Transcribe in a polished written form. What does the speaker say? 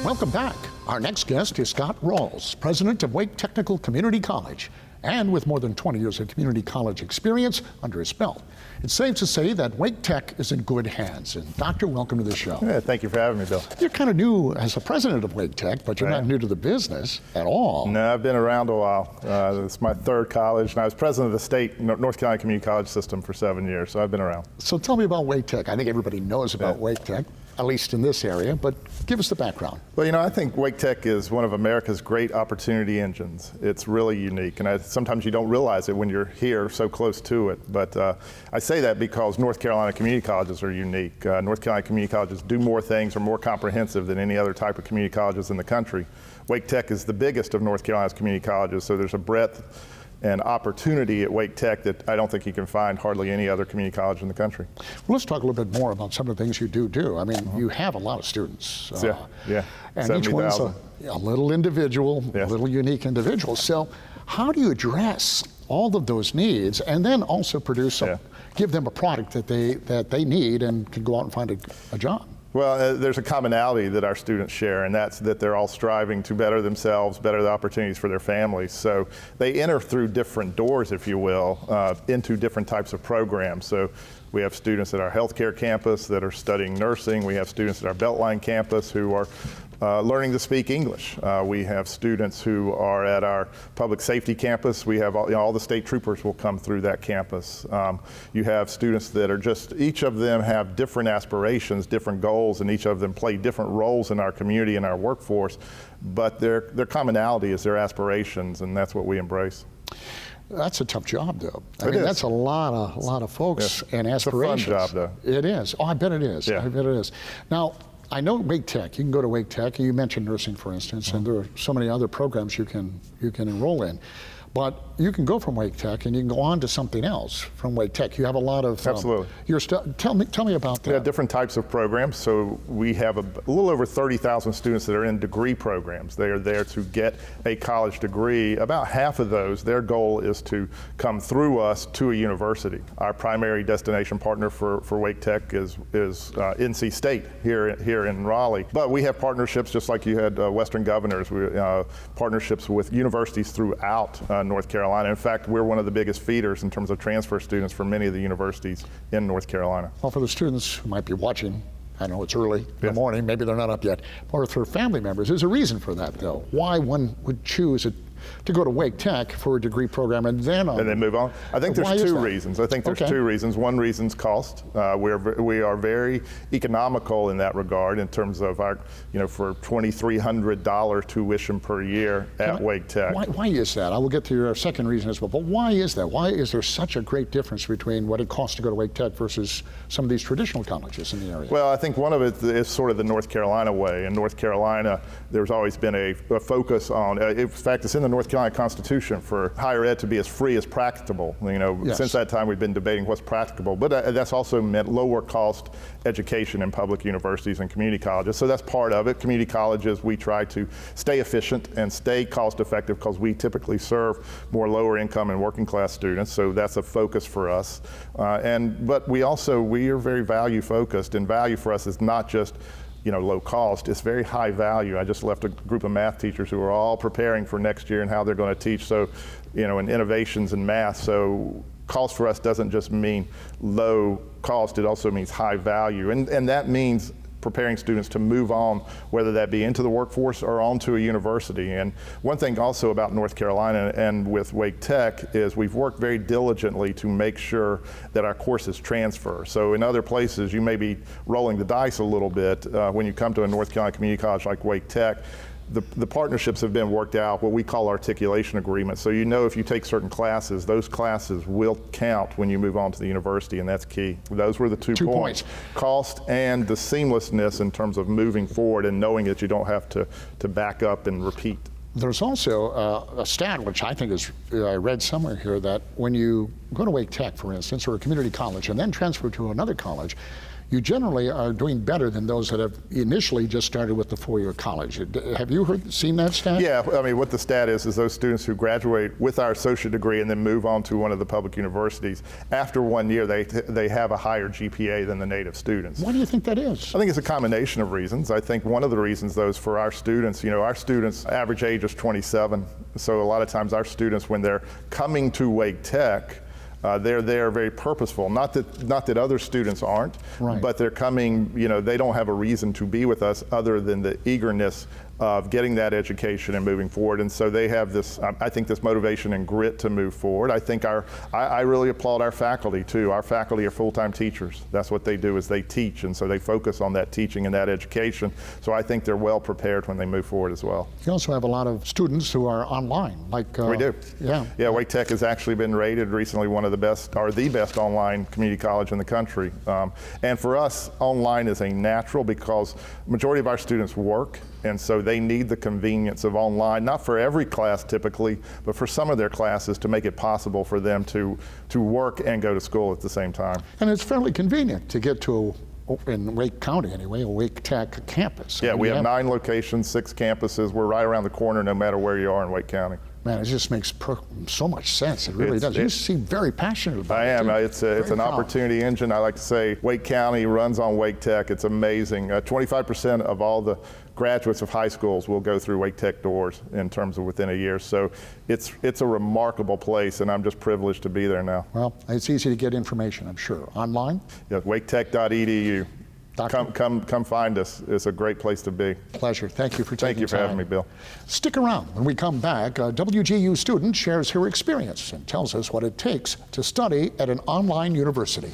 Welcome back. Our next guest is Scott Ralls, president of Wake Technical Community College, and with more than 20 years of community college experience under his belt. It's safe to say that Wake Tech is in good hands. And Doctor, welcome to the show. Yeah, thank you for having me, Bill. You're kind of new as the president of Wake Tech, but you're not new to the business at all. No, I've been around a while. It's my third college, and I was president of the state North Carolina Community College system for 7 years, so I've been around. So tell me about Wake Tech. I think everybody knows about Wake Tech, at least in this area, but give us the background. Well, you know, I think Wake Tech is one of America's great opportunity engines. It's really unique, and sometimes you don't realize it when you're here so close to it. But I say that because North Carolina community colleges are unique. North Carolina community colleges do more things, are more comprehensive than any other type of community colleges in the country. Wake Tech is the biggest of North Carolina's community colleges, so there's a breadth and opportunity at Wake Tech that I don't think you can find hardly any other community college in the country. Well, let's talk a little bit more about some of the things you do. I mean, you have a lot of students. Yeah, and each one's a little individual, a little unique individual. So how do you address all of those needs and then also produce, give them a product that they need and can go out and find a job? Well, there's a commonality that our students share, and that's that they're all striving to better themselves, better the opportunities for their families. So they enter through different doors, if you will, into different types of programs. So we have students at our healthcare campus that are studying nursing. We have students at our Beltline campus who are learning to speak English. We have students who are at our public safety campus. We have all the state troopers will come through that campus. You have students that are each of them have different aspirations, different goals, and each of them play different roles in our community and our workforce, but their commonality is their aspirations, and that's what we embrace. That's a tough job, though. I mean, that's a lot of folks and aspirations. It's a fun job, though. It is. Oh, I bet it is. Yeah. I bet it is. Now, I know Wake Tech. You can go to Wake Tech. You mentioned nursing, for instance, and there are so many other programs you can enroll in. But you can go from Wake Tech and you can go on to something else from Wake Tech. You have a lot of absolutely. Tell me about that. Yeah, different types of programs. So we have a little over 30,000 students that are in degree programs. They are there to get a college degree. About half of those, their goal is to come through us to a university. Our primary destination partner for Wake Tech is NC State here in Raleigh. But we have partnerships, just like you had Western Governors, partnerships with universities throughout North Carolina. In fact, we're one of the biggest feeders in terms of transfer students for many of the universities in North Carolina. Well, for the students who might be watching, I know it's early in the morning, maybe they're not up yet, or for family members, there's a reason for that, though. Why one would choose to go to Wake Tech for a degree program and then move on? I think there's two reasons. I think there's two reasons. One reason's cost. We are very economical in that regard in terms of our, for $2,300 tuition per year at Wake Tech. Why is that? I will get to your second reason as well, but why is that? Why is there such a great difference between what it costs to go to Wake Tech versus some of these traditional colleges in the area? Well, I think one of it is sort of the North Carolina way. In North Carolina, there's always been a focus on, in fact, it's in the North Carolina Constitution for higher ed to be as free as practicable. Since that time we've been debating what's practicable, but that's also meant lower cost education in public universities and community colleges. So that's part of it. Community colleges, we try to stay efficient and stay cost effective because we typically serve more lower income and working class students. So that's a focus for us. But we are very value focused, and value for us is not just low cost, it's very high value. I just left a group of math teachers who are all preparing for next year and how they're going to teach. So, in innovations in math. So cost for us doesn't just mean low cost, it also means high value. And that means preparing students to move on, whether that be into the workforce or onto a university. And one thing also about North Carolina and with Wake Tech is we've worked very diligently to make sure that our courses transfer. So in other places, you may be rolling the dice a little bit. When you come to a North Carolina community college like Wake Tech, the partnerships have been worked out, what we call articulation agreements. So if you take certain classes, those classes will count when you move on to the university, and that's key. Those were the two points. Cost and the seamlessness in terms of moving forward and knowing that you don't have to back up and repeat. There's also a stat, which I think I read somewhere here, that when you go to Wake Tech, for instance, or a community college, and then transfer to another college, you generally are doing better than those that have initially just started with the four-year college. Have you seen that stat? Yeah, I mean, what the stat is those students who graduate with our associate degree and then move on to one of the public universities, after 1 year, they have a higher GPA than the native students. Why do you think that is? I think it's a combination of reasons. I think one of the reasons, though, is for our students. Our students' average age is 27, so a lot of times our students, when they're coming to Wake Tech, they're there very purposeful. Not that other students aren't, right, but they're coming, they don't have a reason to be with us other than the eagerness of getting that education and moving forward. And so they have this, I think, this motivation and grit to move forward. I think I really applaud our faculty too. Our faculty are full-time teachers. That's what they do, is they teach, and so they focus on that teaching and that education. So I think they're well prepared when they move forward as well. You also have a lot of students who are online, like we do. Yeah. Yeah, Wake Tech has actually been rated recently one of the best, or the best online community college in the country. And for us, online is a natural because majority of our students work, and so they need the convenience of online, not for every class typically, but for some of their classes to make it possible for them to work and go to school at the same time. And it's fairly convenient to get to, in Wake County anyway, a Wake Tech campus. Yeah, we have 9 locations, 6 campuses. We're right around the corner no matter where you are in Wake County. Man, it just makes so much sense. It really does. You seem very passionate about it. I am. It's an opportunity engine. I like to say Wake County runs on Wake Tech. It's amazing. 25% of all the graduates of high schools will go through Wake Tech doors in terms of within a year. So it's a remarkable place, and I'm just privileged to be there now. Well, it's easy to get information, I'm sure. Online? Yeah, waketech.edu. Come find us. It's a great place to be. Pleasure. Thank you for taking time. Thank you for having me, Bill. Stick around. When we come back, a WGU student shares her experience and tells us what it takes to study at an online university.